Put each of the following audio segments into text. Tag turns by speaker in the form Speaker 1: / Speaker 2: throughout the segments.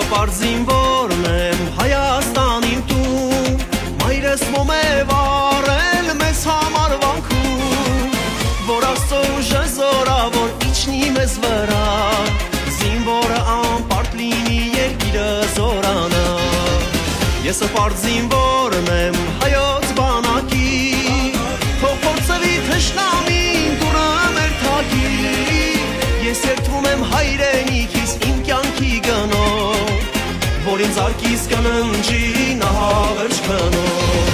Speaker 1: Պարզին որն եմ Հայաստանին տուն Մայրս մոմ է վարել մեզ համար վանքում Որ աստծո ուժը զորավոր իջնի մեզ վրա Զինվորը անպարտ լինի երկիրը զորանա Եսը պարզին որն եմ հայոց բանակի Թող փորձվի թշնամին դուրը մեր թագի Ես երդվում եմ հայրենիքիս իմ կյանքի գնով Որ ինձ արկիս կննջի նահավերջ կնով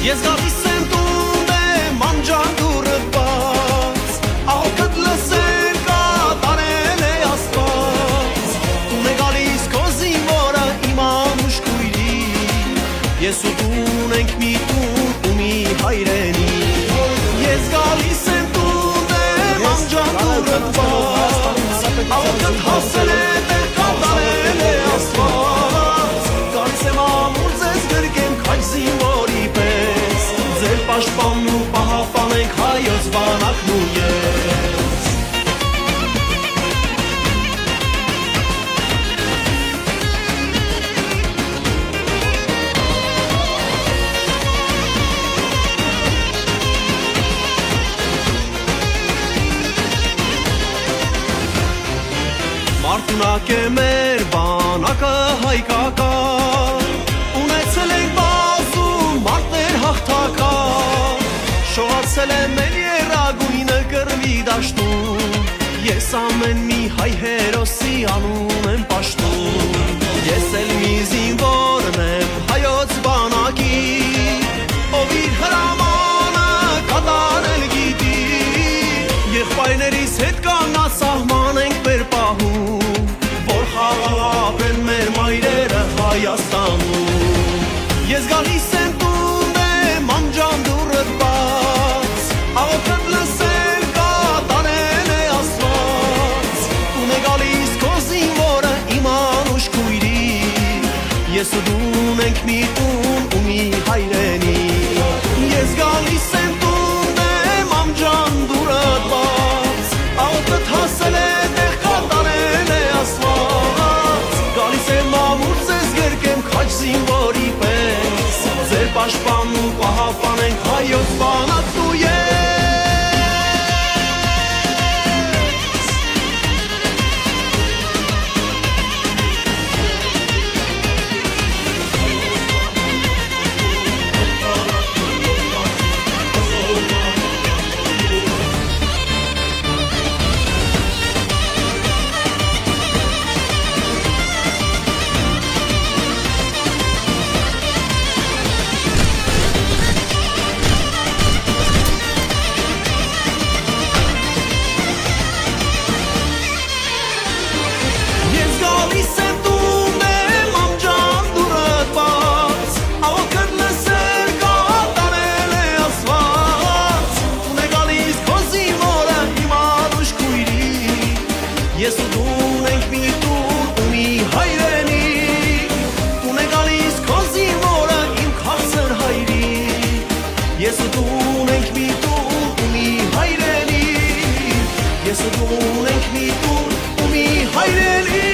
Speaker 1: Ես գալիս եմ տուն եմ անջան դուրը բաց Աղոքըտ լսել կատարել է աստված Տուն է գալիս քո զինվորը իմ անուշ քույրի Ես ու տուն ենք մի տուն ու մի հայրենի Ես գալիս եմ տուն եմ անջան դուրը բաց Աղոքըտ հասել է դեր կատարել է աստված Գալիս եմ ամուր ձեզ գրկեմ քաջ զինվորի պես Ձեր պաշտպանն ու պահապան ենք հայոց բանակն ու ես Մարդունակ է մեր բանակը հայկական Ունեցել ենք բազում մարդներ հաղթական Շողացել է մեր երագույնը կռվի դաշտում Ես ամեն մի հայ հերոսի անուն եմ պաշտում Ես էլ մի զինվորն եմ հայոց բանակի Ով իր հրամանը կատարել գիտի Եղբայրներիս հետ կանա սահման ենք մեր պահում Որ խաղաղ ապրեն մեր մայրերը Հայաստանում Ես գալիս եմ տուն եմ անջան դուրըտ բաց Աղոքըտ լսել կատարել է աստված Տուն է գալիս քո զինվորը իմ անուշ քույրի Ես ու դուն ենք մի տուն ու մի հայրենի Ես գալիս եմ տուն եմ անջան դուրըտ բաց Աղոքըտ հասել է տեղ կատարել է աստված Գալիս եմ ամուր ձեզ գրկեմ քաջ զինվորի պես Ձեր պաշտպանն ու պահապան ենք հայոց բանակն ու ես Ես ու դուն ենք մի տուն ու մի հայրենի Տուն է գալիս քո զինվորը իմ քաղցր հայրի Ես ու դուն ենք մի տուն ու մի հայրենի Ես ու դուն ենք մի տուն ու մի հայրենի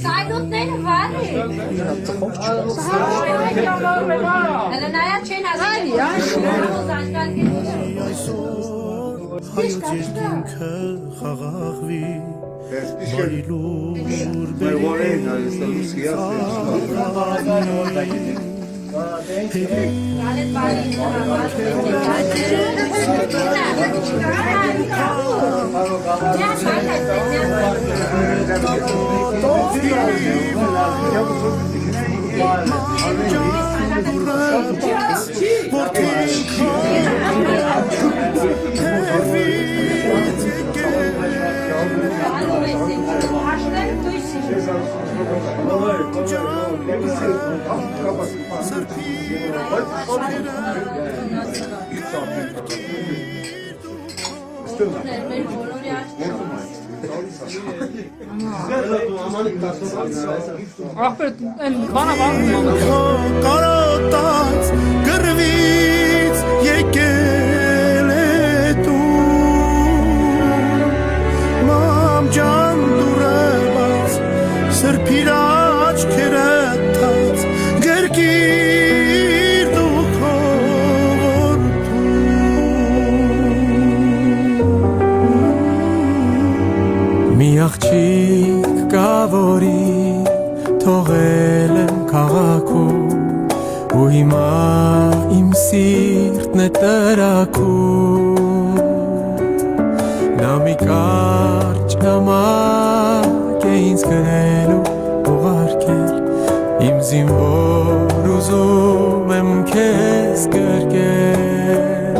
Speaker 2: Սայլոտները վար է։ Հələ նայա չեն
Speaker 1: Հայոց երկինքը խաղաղվի Կարոտած գրվից եկել է դու Մամ ջան դուրը բաց սրբիր աչքերը թած գրկիր դու քո որդու Մի աղջիկ կա որի թողել եմ քաղաքում ու հիմա իմ սիրտն է տրաքում նա մի կարճ նամակ է ինձ գրելու ուղարկել իմ զինվոր ուզում եմ քեզ գրկել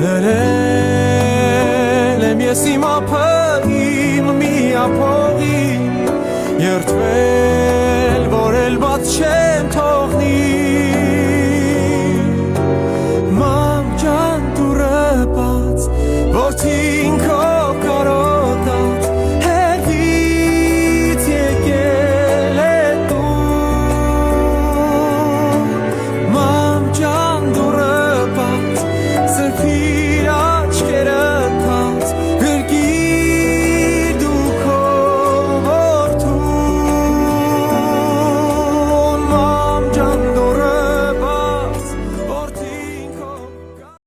Speaker 1: դրել եմ ես իմ ափը իմ միափողի երդվել